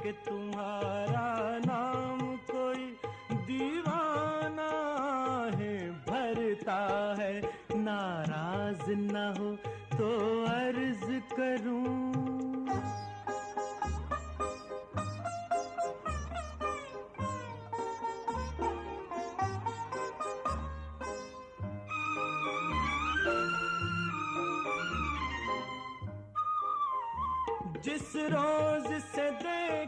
कि तुम्हारा नाम कोई दीवाना है भरता है, नाराज न हो तो अर्ज करूं। जिस रोज से दे